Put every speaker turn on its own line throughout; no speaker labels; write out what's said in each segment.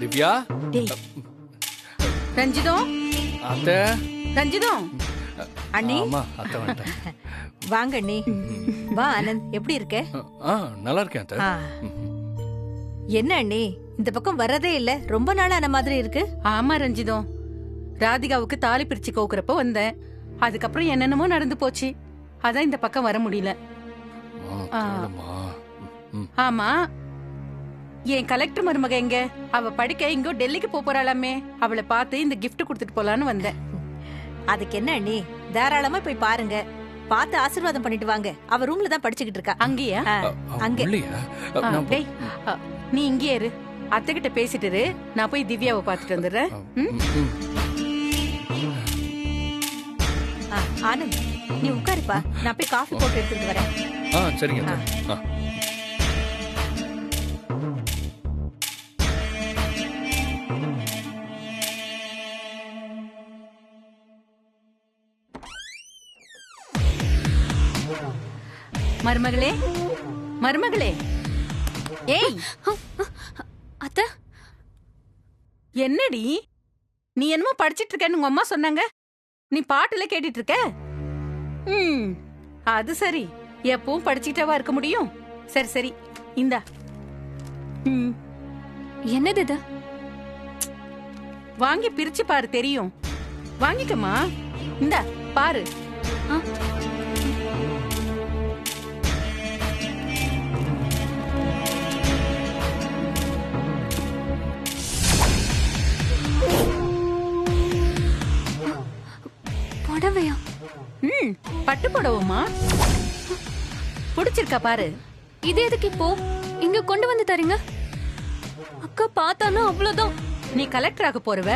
திவ்யா.
டேய் ரஞ்சிதம்.
அத்தை.
ரஞ்சிதம்.
அண்ணி.
ஆமா அத்தை வந்துட்டேன்.
வாங்க அண்ணி. வா ஆனந்த், எப்படி இருக்க?
நல்லா இருக்கேன் அத்தை.
என்ன அண்ணி இந்த பக்கம் வரதே இல்ல, ரொம்ப நாள் ஆன மாதிரி இருக்கு.
ஆமா ரஞ்சிதம், ராதிகாவுக்கு தாலி பிரிச்சு கோக்குறப்ப வந்தேன். அதுக்கப்புறம் என்னென்னமோ நடந்து போச்சு, அதான் இந்த பக்கம் வர முடியல. ஆமா, என் கலெக்டர் மருமக எங்க? அவ படிக்க இங்கோ டெல்லிக்கு போறாளாமே, அவளை பார்த்து இந்த கிஃப்ட் கொடுத்துட்டு போலான்னு வந்தேன்.
அதுக்கு என்ன அண்ணி, தாராளமா போய் பாருங்க, பார்த்து ஆசீர்வாதம் பண்ணிட்டு வாங்க. அவ ரூம்ல தான் படிச்சுக்கிட்டு இருக்கா.
அங்கேயா?
அங்க.
டேய், நீ இங்கே இரு, அத்தை கிட்ட பேசிட்டு இரு, நான் போய் திவ்யாவை பார்த்துட்டு வந்துடுறேன்.
ஆனந்த் நீ உட்காருப்பா, நான் போய் காஃபி போட்டு எடுத்துட்டு வரேன்.
சரிங்க.
மருமகளே, மருமகளே. ஏய்
அத்தை,
என்னடி நீ என்னமோ படிச்சிட்டு இருக்கேன்னு உங்க அம்மா சொன்னாங்க, நீ பாட்டுல கேட்டுட்டு இருக்க? அது சரி, எப்பவும் படிச்சுக்கிட்டவா இருக்க முடியும்? சரி சரி, இந்தா.
என்னது இது?
வாங்கி பிரிச்சு பாரு, தெரியும். வாங்கிக்கமா, இந்தா பாரு.
புடவையா?
பட்டு புடவைமா, பிடிச்சிருக்கா பாரு.
இது எதுக்கு இப்போ இங்க கொண்டு வந்து தரீங்க? அக்கா பார்த்தானா அவ்வளவுதான்.
நீ கலெக்டர் ஆக போறவ,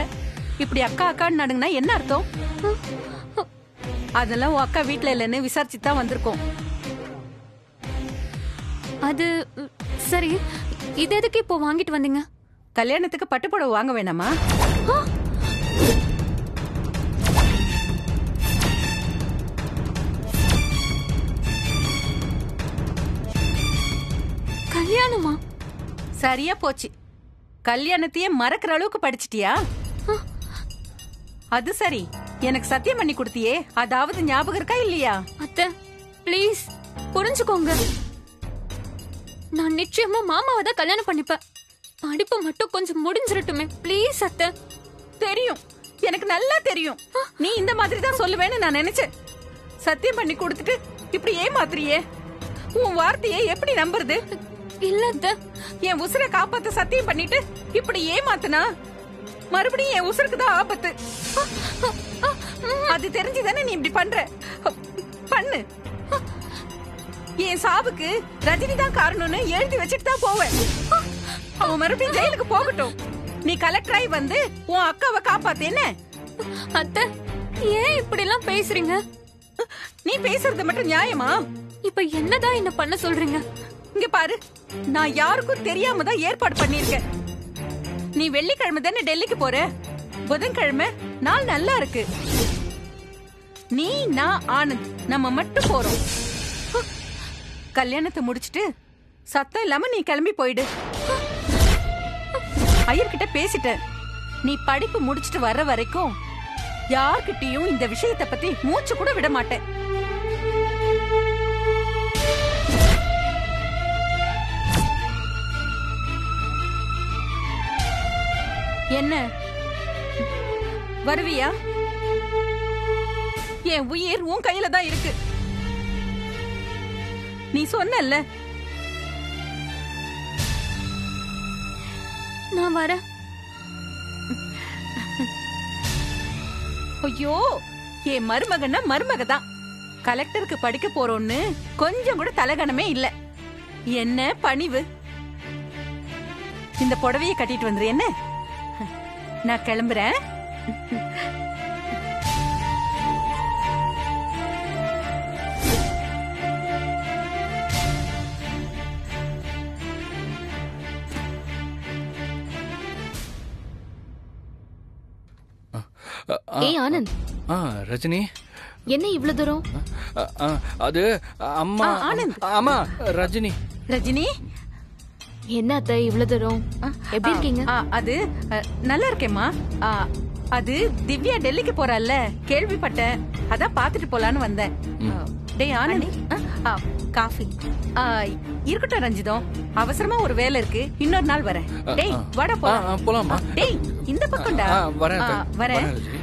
இப்படி அக்கா அக்கான்னு நடுங்கினா என்ன அர்த்தம்? அதெல்லாம் உன் அக்கா வீட்டுல இல்லன்னு விசாரிச்சு தான் வந்திருக்கோம்.
அது சரி, இது எதுக்கு இப்போ வாங்கிட்டு வந்தீங்க?
கல்யாணத்துக்கு பட்டு புடவை வாங்க வேணாமா?
கல்யாணமா?
சரியா போச்சு, கல்யாணத்தையே மறக்கிற அளவுக்கு படிச்சிட்டியா? அது சரி, எனக்கு சத்தியம் பண்ணி கொடுத்தியே, அதாவது ஞாபகம் இருக்கா இல்லையா?
அத்தை ப்ளீஸ் புரிஞ்சுக்கோங்க, நான் நிச்சயமா மாமாவை தான் கல்யாணம் பண்ணிப்பேன். படிப்பு மட்டும் கொஞ்சம் முடிஞ்சிரட்டுமே ப்ளீஸ் அத்தை.
தெரியும், எனக்கு நல்லா தெரியும், நீ இந்த மாதிரி தான் சொல்லுவேன்னு நான் நினைச்சேன். சத்தியம் பண்ணி கொடுத்துட்டு இப்படி ஏமாத்துறியே, உன் வார்த்தையை எப்படி நம்புறது?
இல்ல அத்தை,
என் உசுரை காப்பாத்த சத்தியம் பண்ணிட்டு இப்படி ஏமாத்துனா மறுபடியும் என் உசுருக்கு தான் ஆபத்து. அது தெரிஞ்சுதானே நீ இப்படி பண்ற? பண்ணு. என் சாவுக்கு ரஜினி தான் காரணம்னு எழுதி வச்சுட்டு தான் போவேன். அவன் மறுபடியும் ஜெயிலுக்கு போகட்டும், நீ கலெக்டராய் வந்து உன் அக்காவை காப்பாத்தேன்னு.
அத்தை ஏன் இப்படி எல்லாம் பேசுறீங்க?
நீ பேசுறது மட்டும் நியாயமா?
இப்ப என்னதான் என்ன பண்ண சொல்றீங்க?
இங்க பாரு, நான் யாருக்கும் தெரியாம தான் ஏற்பாடு பண்ணிருக்கேன். நீ வெள்ளிக்கிழமை தானே டெல்லிக்கு போற, புதன்கிழமை நாள் நல்லா இருக்கு, நீ நான் ஆனந்த் நம்ம மட்டும் போறோம். கல்யாணத்தை முடிச்சிட்டு சத்தம் இல்லாம நீ கிளம்பி போயிடு. ஐயர்கிட்ட பேசிட்டேன், நீ படிப்பு முடிச்சிட்டு வர்ற வரைக்கும் யார்கிட்டயும் இந்த விஷயத்தை பத்தி மூச்சு கூட விட மாட்டேன். என்ன வருவியா? என் உயிர் உன் கையில தான் இருக்கு. நீ சொன்னல்ல.
நான் வரேன்.
ஐயோ, என் மருமகன்னா மருமக தான். கலெக்டருக்கு படிக்க போறோன்னு கொஞ்சம் கூட தலகணமே இல்ல. என்ன பணிவு. இந்த புடவையை கட்டிட்டு வந்துரு. என்ன, நான் கிளம்புறேன்.
ஏய் ஆனந்த்.
ரஜினி,
என்ன இவ்வளவு தூரம்?
அது அம்மா.
ஆனந்த்.
ஆமா ரஜினி.
ரஜினி,
என்ன அத்தை இவ்வளவு தூரம்? எப்படி இருக்கீங்க?
அது நல்லா இருக்கேம்மா. அது திவ்யா டெல்லிக்கு போறாள்ல, கேள்விப்பட்டேன். அதான் பாத்துட்டு போலான்னு வந்தேன். டேய் ஆனந்தி,
காஃபி
இருக்கட்டும் ரஞ்சிதம், அவசரமா ஒரு வேலை இருக்கு, இன்னொரு நாள் வரேன். டேய் வாடா போலாம்.
போலாமா?
டேய் இந்த பக்கம்டா.
வரேன் அத்தை.
வரேன்.
ரஜினி.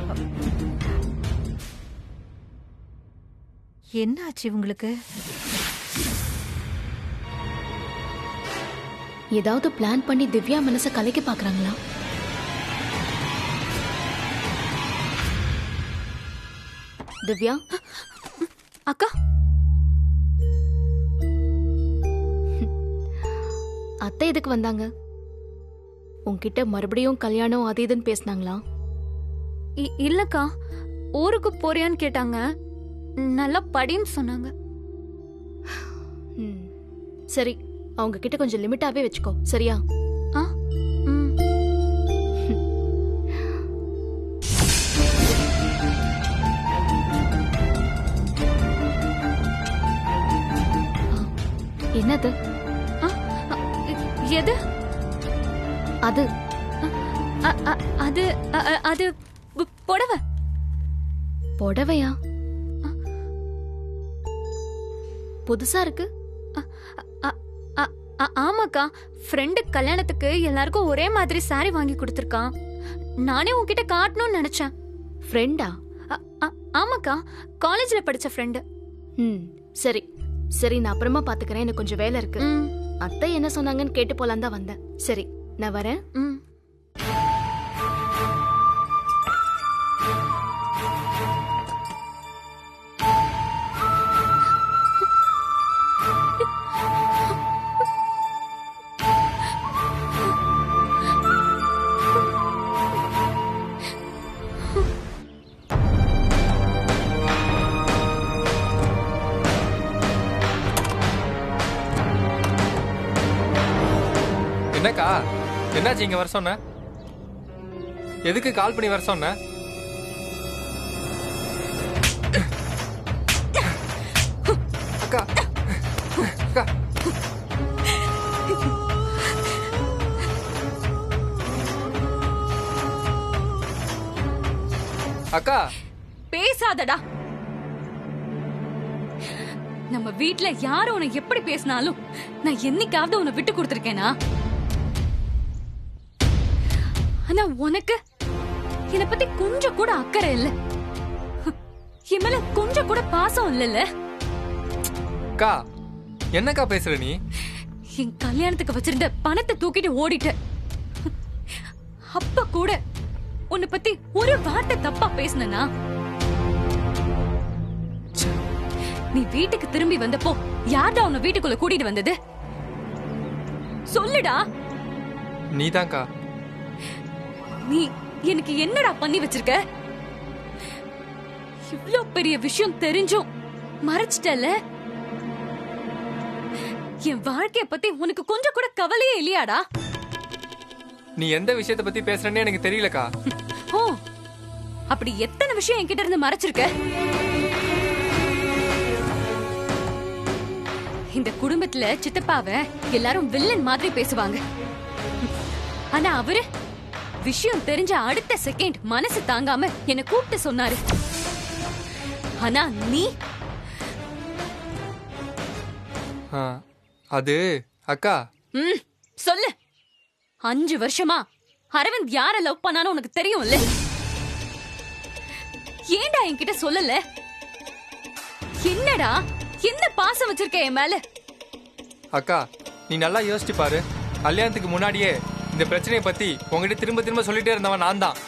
என்ன ஆச்சு உங்களுக்கு?
ஏதாவது பிளான் பண்ணி திவ்யா மனச கலைக்க பாக்குறாங்களா? திவ்யா அக்கா, அத்தை எதுக்கு வந்தாங்க? உன்கிட்ட மறுபடியும் கல்யாணம் அது இதுன்னு பேசினாங்களா? இல்லக்கா, ஊருக்கு போறியான்னு கேட்டாங்க. நல்லா படின்னு சொன்னாங்க. சரி, அவங்க கிட்ட கொஞ்சம் லிமிட்டாவே வச்சுக்கோ, சரியா? என்னது? எது அது? அது அது புடவை. புடவையா? புதுசா இருக்கு. ஆமாக்கா, ஃப்ரெண்டு கல்யாணத்துக்கு எல்லாருக்கும் ஒரே மாதிரி சாரி வாங்கி கொடுத்திருக்கான். நானே உன்கிட்ட காட்டணும்னு நினைச்சேன். ஃப்ரெண்டா? ஆமாக்கா, காலேஜ்ல படிச்ச ஃப்ரெண்டு. சரி சரி, நான் அப்புறமா பாத்துக்கிறேன், எனக்கு கொஞ்சம் வேலை இருக்கு. அத்தை என்ன சொன்னாங்கன்னு கேட்டு போலாம் தான் வந்தேன். சரி, நான் வரேன்.
என்னக்கா, என்னாச்சு இங்க வர சொன்ன? எதுக்கு கால் பண்ணி வர சொன்ன? அக்கா அக்கா, அக்கா
பேசாதடா. நம்ம வீட்ல யாரு உன்னை எப்படி பேசினாலும் நான் என்னைக்காவது உன்னை விட்டு கொடுத்திருக்கேனா? ஆனா உனக்கு என்னை பத்தி கொஞ்சம் கூட அக்கறை இல்ல, என் மேல கொஞ்சம் கூட பாசம் இல்லல்ல.
அக்கா, என்னக்கா பேசுற நீ?
என் கல்யாணத்துக்கு வச்சிருந்த பணத்தை தூக்கிட்டு ஓடிட்ட. அப்ப கூட உன்னை பத்தி ஒரு வார்த்தை தப்பா பேசினா? நீ வீட்டுக்கு திரும்பி வந்தப்போ யார்டா உன்னை வீட்டுக்குள்ள கூட்டிட்டு வந்தது? சொல்லுடா.
நீதான்க்கா.
நீ எனக்கு என்னடா பண்ணி வச்சிருக்க? இவ்ளோ பெரிய விஷயம் தெரிஞ்சும் மறைச்சிட்டல. என் வாழ்க்கைய பத்தி உனக்கு கொஞ்சம் கூட கவலையே இல்லையாடா?
நீ எந்த விஷயத்தை பத்தி பேசுறேன்னு எனக்கு தெரியலக்கா.
ஓ, அப்படி எத்தனை விஷயம் என்கிட்ட இருந்து மறைச்சிருக்க? இந்த குடும்பத்துல சித்தப்பாவ எல்லாரும் வில்லன் மாதிரி பேசுவாங்க. ஆனா அவரு விஷயம் தெரிஞ்ச அடுத்த செகண்ட் மனசு தாங்காம என்ன கூப்பிட்டு சொன்னாரு. ஆனா நீ
அது அக்கா.
சொல்லு. 5 வருஷமா அரவிந்த் யார லவ் பண்ணானு உனக்கு தெரியும்ல? ஏன்டா என்கிட்ட சொல்லல? என்னடா, என்ன பாசம் வச்சிருக்க என் மேல?
அக்கா, நீ நல்லா யோசிச்சு பாரு. கல்யாணத்துக்கு முன்னாடியே இந்த பிரச்சனையை பத்தி உங்ககிட்ட திரும்ப திரும்ப சொல்லிட்டே இருந்தவன் நான் தான்.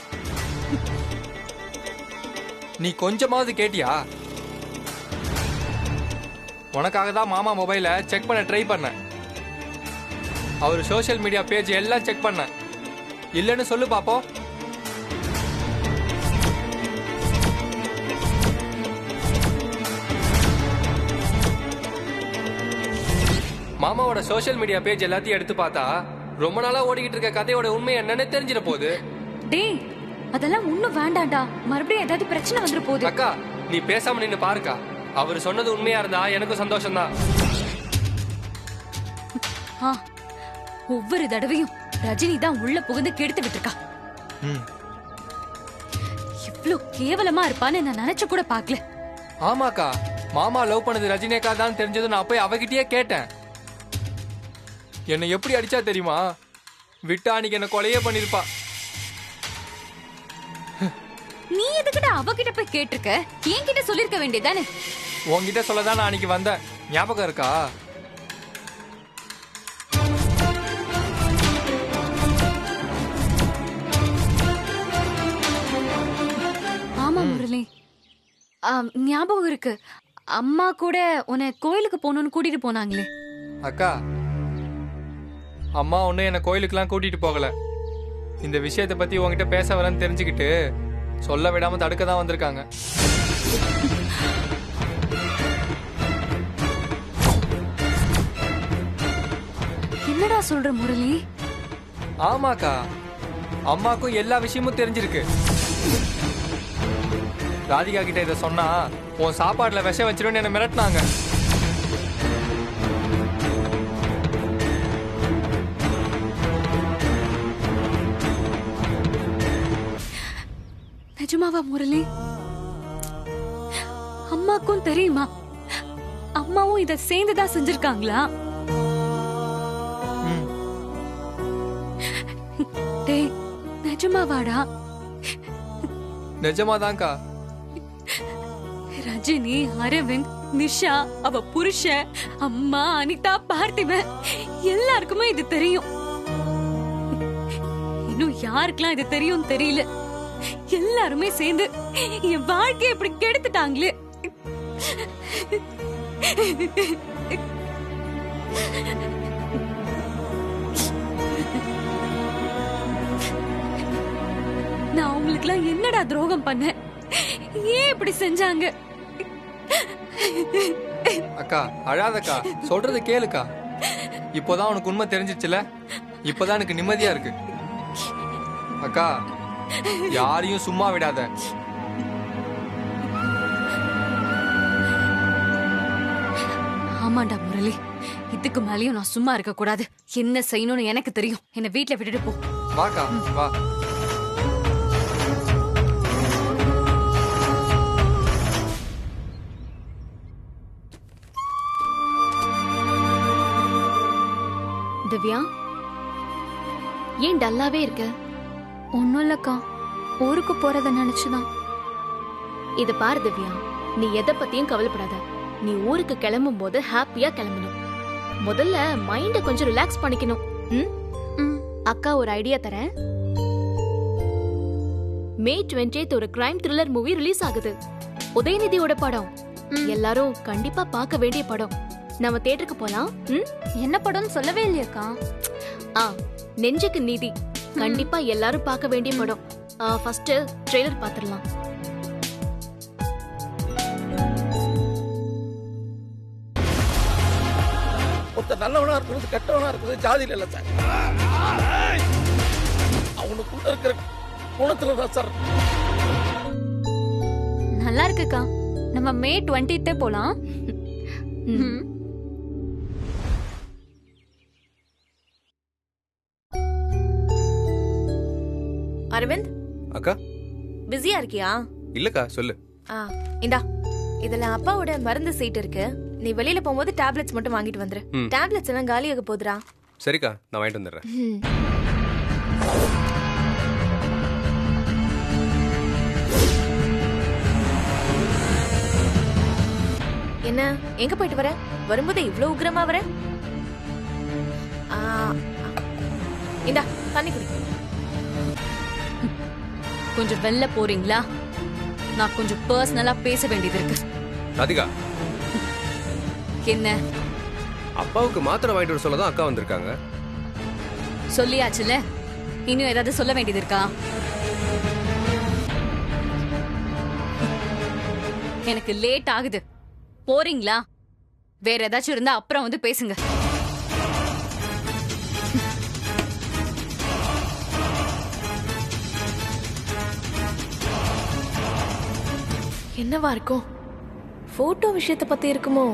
நீ கொஞ்சமாவது கேட்டியா? உனக்காக தான் மாமா மொபைலை செக் பண்ண ட்ரை பண்ணேன். அவர் சோஷியல் மீடியா பேஜ் எல்லாம் செக் பண்ணேன். இல்லைன்னு சொல்லு பாப்போம். மாமாவோட சோஷியல் மீடியா பேஜ் எல்லாத்தையும் எடுத்து பார்த்தா ரொம்ப நாளா ஓடிக்கிட்டு இருக்க கதையோட உண்மை என்னன்னு தெரிஞ்சிட போகுது.
டேய், அதெல்லாம் ஒண்ணும் வேண்டாம்டா. மறுபடியும் ஏதாவது பிரச்சனை வந்துற போகுது.
அக்கா, நீ பேசாம நின்னு பாருக்கா. அவர் சொன்னது உண்மையா இருந்தா எனக்கும் சந்தோஷம் தான்.
ஒவ்வொரு தடவையும் ரஜினி தான் உள்ள புகுந்து கெடுத்து விட்டுருக்கா.
ம்.
இவ்ளோ கேவலமா இருப்பான்னு நான் நினைச்சு கூட பார்க்கல.
ஆமாக்கா, மாமா லவ் பண்ணது ரஜினியக்கா தான் தெரிஞ்சது நான் போய் அவகிட்டயே கேட்டேன். என்னை எப்படி அடிச்சா தெரியுமா? விட்டா அன்னைக்கு என்ன கொலையே பண்ணிருப்பா.
நீ எதுக்கிட்ட அவகிட்ட போய் கேட்டிருக்க? என்கிட்ட சொல்லிருக்க வேண்டியதானே?
உன்கிட்ட சொல்லதான் நான் அன்னைக்கு வந்தேன். ஞாபகம் இருக்கா?
ஆமா முரளி, ஞாபகம் இருக்கு. அம்மா கூட உன்னை கோயிலுக்கு போகணும்னு கூட்டிட்டு போனாங்களே.
அக்கா, அம்மா ஒன்னும் என்ன கோயிலுக்குலாம் கூட்டிட்டு போகல. இந்த விஷயத்தை பத்தி உங்ககிட்ட பேச வரேன்னு தெரிஞ்சுக்கிட்டு சொல்ல விடாம தடுக்க தான் வந்திருக்காங்க.
என்னடா சொல்ற முரளி?
ஆமாக்கா, அம்மாக்கும் எல்லா விஷயமும் தெரிஞ்சிருக்கு. ராதிகா கிட்ட இதை சொன்னா உன் சாப்பாடுல விஷம் வச்சிருன்னு என்ன மிரட்டினாங்க.
நிஜமாவா முரளி? அம்மாக்கும் தெரியுமா? அம்மாவும் இத சேர்ந்துதான் செஞ்சிருக்காங்களா? டேய், நிஜமாவாடா?
நிஜமாதான்க்கா.
ரஜினி, அரவிந்த், நிஷா, அவ புருஷன், அம்மா, அனிதா, பார்த்திபன் எல்லாருக்குமே இது தெரியும். இன்னும் யாருக்கெல்லாம் இது தெரியும் தெரியல. எல்லாருமே சேர்ந்து என் வாழ்க்கையை இப்படி கெடுத்துட்டாங்களே. நான் உங்களுக்குலாம் என்னடா துரோகம் பண்ணேன்? ஏன் இப்படி செஞ்சாங்க?
அக்கா அழாதக்கா, சொல்றது கேளுக்கா. இப்போதான் உனக்கு உண்மை தெரிஞ்சிச்சுல, இப்போதான் எனக்கு நிம்மதியா இருக்கு. அக்கா, யாரையும் சும்மா விடாத.
ஆமாண்டா முரளி, இதுக்கு மேலயும் நான் சும்மா இருக்க கூடாது. என்ன செய்யணும்னு எனக்கு தெரியும். என்ன வீட்டுல விட்டுட்டு போ.
வாக்கா வா.
திவ்யா, ஏன் டல்லாவே இருக்க?
ஒன்னும் இல்லக்கா, ஊருக்கு போறத நினைச்சுதான்.
இது பாரு திவ்யா, நீ எதை பத்தியும் கவலைப்படாத. நீ ஊருக்கு கிளம்பும் போது ஹாப்பியா கிளம்பணும். முதல்ல மைண்ட கொஞ்சம் ரிலாக்ஸ் பண்ணிக்கணும். அக்கா ஒரு ஐடியா தரேன். மே 20th ஒரு கிரைம் த்ரில்லர் மூவி ரிலீஸ் ஆகுது. உதயநிதியோட படம். எல்லாரும் கண்டிப்பா பார்க்க வேண்டிய படம். நம்ம தியேட்டருக்கு போலாம்.
என்ன படம்னு சொல்லவே இல்லையக்கா.
நெஞ்சுக்கு நீதி கண்டிப்பா எல்லாரும் பார்க்க வேண்டிய படம். ஃபர்ஸ்ட் ட்ரெய்லர் பாத்துறலாம்.
ஒருத்தர் நல்லவனா இருக்கிறது கெட்டவனா இருக்கிறது ஜாதியில இல்ல சார், அவனுக்குள்ள இருக்கிற குணத்துல தான் சார்.
நல்லா இருக்குக்கா, நம்ம மே 20th போலாம்.
அரவிந்த்
அக்கா,
பிஸியா இருக்கியா?
இல்லக்கா, சொல்லு.
இந்தா, இதுல அப்பாவோட மருந்து சீட் இருக்கு. நீ வெளியில போகும்போது டேப்லெட்ஸ் மட்டும் வாங்கிட்டு வந்துரு. டேப்லெட்ஸ் எல்லாம் காலியாக போகுதுடா.
சரிக்கா, நான் வாங்கிட்டு வந்துடுறேன்.
என்ன, எங்க போயிட்டு வர? வரும்போது இவ்ளோ உக்கிரமா வர? இந்தா தண்ணி குடி.
கொஞ்சம் வெளில போறீங்களா? நான் கொஞ்சம் பர்சனலா பேச வேண்டியது இருக்கு.
ராதிகா,
என்ன?
அப்பாவுக்கு மாத்திரை வாங்கிட்டு வர சொல்லதான் அக்கா வந்திருக்காங்க.
சொல்லியாச்சுல, இன்னும் ஏதாவது சொல்ல வேண்டியது இருக்கா? எனக்கு லேட் ஆகுது. போறீங்களா? வேற ஏதாச்சும் இருந்தா அப்புறம் வந்து பேசுங்க.
என்னவா இருக்கும்? போட்டோ விஷயத்தை பத்தி இருக்குமோ?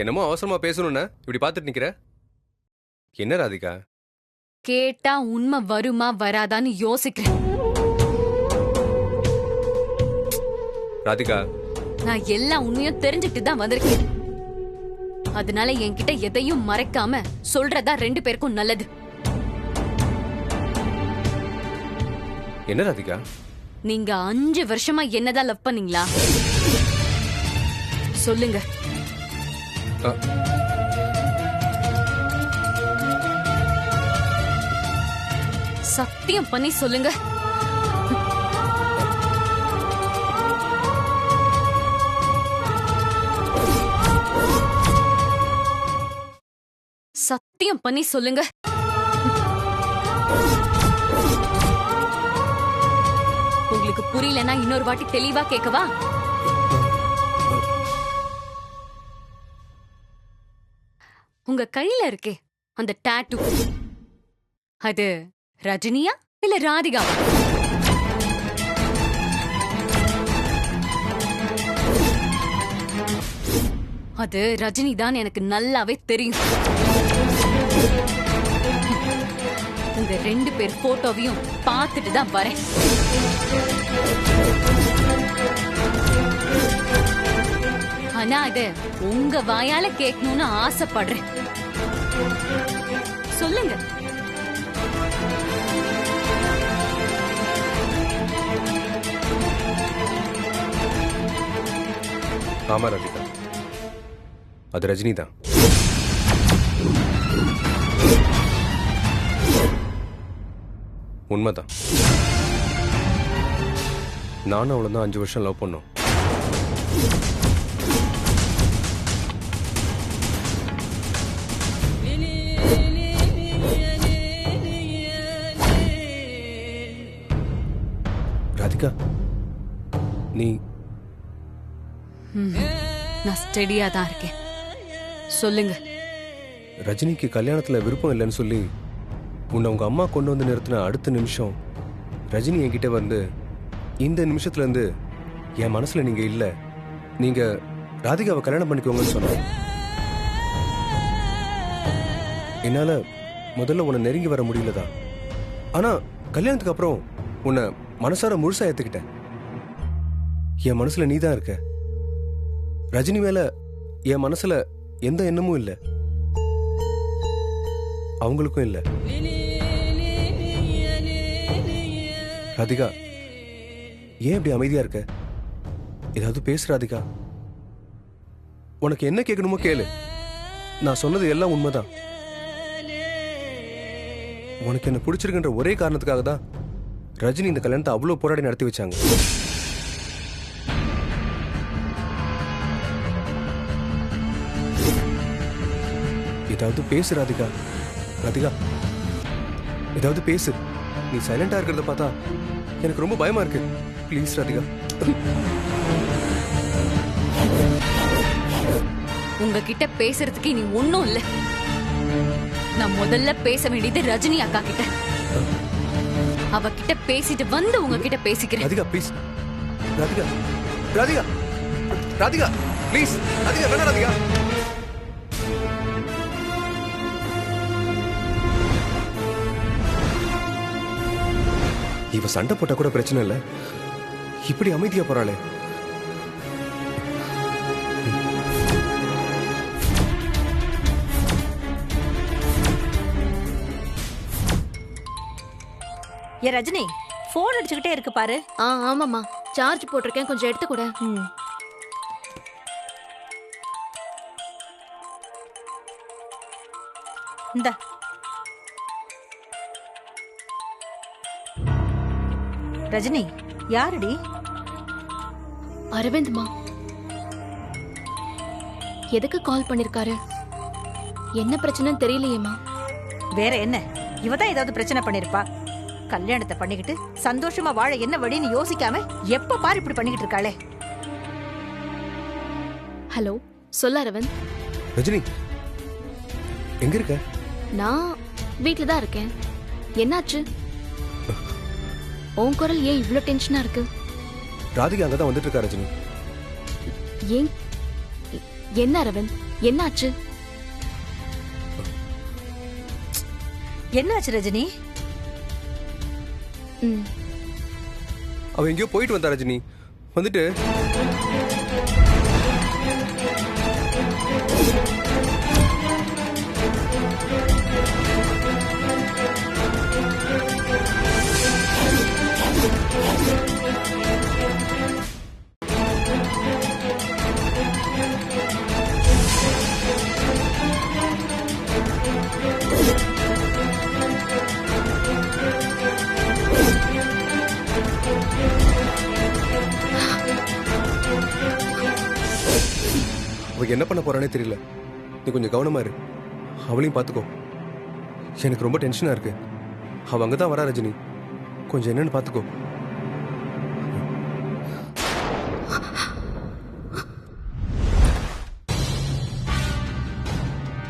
என்னமோ அவசரமா பேசணும்னா இப்படி பார்த்துட்டு நிக்கிற? என்ன ராதிகா?
கேட்டா உண்மை வருமா வராதான்னு யோசிக்கிறேன்.
ராதிகா,
நான் எல்லா உண்மையும் தெரிஞ்சுட்டு தான் வந்திருக்கேன். அதனால என்கிட்ட எதையும் மறைக்காம சொல்றதா 2 பேருக்கும் நல்லது.
என்ன ராதிகா?
நீங்க 5 வருஷமா என்னதான் லவ் பண்ணீங்களா? சொல்லுங்க. சத்தியம் பண்ணி சொல்லுங்க. சத்தியம் பண்ணி சொல்லுங்க. உங்களுக்கு புரியலன்னா இன்னொரு வாட்டி தெளிவா கேட்கவா? உங்க கையில இருக்கே அந்த டாட்டூ, அது ரஜினியா இல்ல ராதிகாவா? அது ரஜினி தான் எனக்கு நல்லாவே தெரியும். உங்க 2 பேர் போட்டோவையும் பார்த்துட்டு தான் வரேன். ஆனா அது உங்க வாயால கேட்கணும்னு ஆசைப்படுறேன். சொல்லுங்க.
ஆமா ராதிகா, அது ரஜினி தான். உண்மைதான். நானும் அவளை தான் 5 வருஷம் லவ் பண்ணோம். ராதிகா, நீ
நான் ஸ்டெடியா தான் இருக்கேன். சொல்லுங்க.
ரஜினிக்கு கல்யாணத்துல விருப்பம் இல்லைன்னு சொல்லி உன்னை உங்க அம்மா கொண்டு வந்து நிறுத்தின அடுத்த நிமிஷம் ரஜினி என்கிட்ட வந்து, இந்த நிமிஷத்துல இருந்து என் மனசுல நீங்க இல்ல, நீங்க ராதிகாவை கல்யாணம் பண்ணிக்கோங்கன்னு சொன்னேன். என்னால முதல்ல உன்னை நெருங்கி வர முடியலதான். ஆனா கல்யாணத்துக்கு அப்புறம் உன்னை மனசார முழுசா ஏத்துக்கிட்டேன். என் மனசுல நீதான் இருக்க. ரஜினி மேல என் மனசுல எந்த எண்ணமும் இல்ல, அவங்களுக்கும் இல்ல. ராதிகா, ஏன் இப்படி அமைதியா இருக்க? ஏதாவது பேசு ராதிகா. உனக்கு என்ன கேட்கணுமோ கேளு. நான் சொன்னது எல்லாம் உண்மைதான். உனக்கு என்ன பிடிச்சிருக்குன்ற ஒரே காரணத்துக்காக தான் ரஜினி இந்த கல்யாணத்தை அவ்வளவு போராடி நடத்தி வச்சாங்க. ஏதாவது பேசு ராதிகா. ராதிகா, ஏதாவது பேசு. நீ சைலண்டா இருக்கிறத பார்த்தா எனக்கு ரொம்ப பயமா இருக்கு. ப்ளீஸ் ராதிகா.
உங்ககிட்ட பேசுறதுக்கு நீ ஒன்னும் இல்ல. நான் முதல்ல பேச வேண்டியது ரஜினி அக்கா கிட்ட. அவகிட்ட பேசிட்டு வந்து உங்ககிட்ட பேசிக்கிறேன்.
ராதிகா ப்ளீஸ். ராதிகா, ராதிகா, ராதிகா ப்ளீஸ். ராதிகா வேணா ராதிகா. இவ சண்டை போட்டா கூட பிரச்சனை இல்ல, இப்படி அமைதியா போறாளே.
ஏ ரஜினி, போன் அடிச்சுக்கிட்டே இருக்கு பாரு.
ஆமாமா, சார்ஜ் போட்டிருக்கேன், கொஞ்சம் எடுத்து கூட.
இந்தா. ரஜினி, யாருடி?
அரவிந்த்மா. எதுக்கு கால் பண்ணிருக்காரு? என்ன பிரச்சனைன்னு தெரியலையேம்மா.
வேற என்ன, இவதான் ஏதாவது பிரச்சனை பண்ணிருப்பா. கல்யாணத்தை பண்ணிக்கிட்டு சந்தோஷமா வாழ என்ன வழின்னு யோசிக்காம எப்ப பாரு இப்படி பண்ணிக்கிட்டு இருக்காளே.
ஹலோ, சொல்ல அரவிந்த்.
ரஜினி, எங்க இருக்க?
நான் வீட்ல தான் இருக்கேன். என்னாச்சு? உன் குரல் ஏன் இவ்ளோ டென்ஷனா இருக்கு?
ராதிகா அங்கதான் வந்துட்டு இருக்கா ரஜினி.
ஏன்? என்ன அரவிந்த்,
என்னாச்சு?
என்னாச்சு ரஜினி?
அவ எங்கேயோ போயிட்டு வந்தா ரஜினி. வந்துட்டு அவ என்ன பண்ண போறானே தெரியல. நீ கொஞ்சம் கவனமா இரு. அவளையும் பாத்துக்கோ. எனக்கு ரொம்ப டென்ஷனா இருக்கு. அவ அங்கதான் வரா ரஜினி. கொஞ்சம் என்னன்னு பாத்துக்கோ.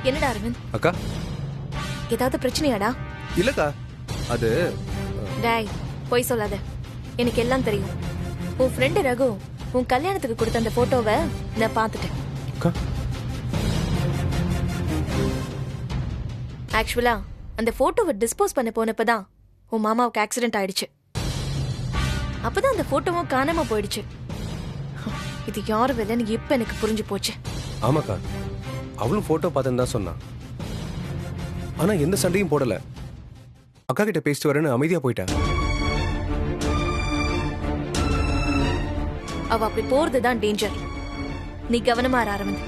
என்னடா அரவிந்த்,
அக்கா
ஏதாவது பிரச்சனையாடா?
இல்லக்கா, அது
டேய், போய் சொல்லாத. எனக்கு எல்லாம் தெரியும். உன் ஃப்ரெண்டு ரகு உன் கல்யாணத்துக்கு கொடுத்த அந்த போட்டோவை நான் பார்த்துட்டேன்.
அக்கா
ஆக்சுவலா அந்த போட்டோவை டிஸ்போஸ் பண்ண போனப்பதான் உன் மாமாவுக்கு ஆக்சிடென்ட் ஆயிடுச்சு. அப்பதான் அந்த போட்டோவும் காணாம போயிடுச்சு. இது யாரு வேலைன்னு இப்ப எனக்கு புரிஞ்சு போச்சு.
ஆமாக்கா, அவளும் போட்டோ பார்த்தேன்னு தான் சொன்னான். ஆனா எந்த சண்டையும் போடல. அக்கா கிட்ட பேசிட்டு வரேன்னு அமைதியா போயிட்டா.
அவ அப்படி போறதுதான் டேஞ்சர். நீ கவனமா இரு அரவிந்த்.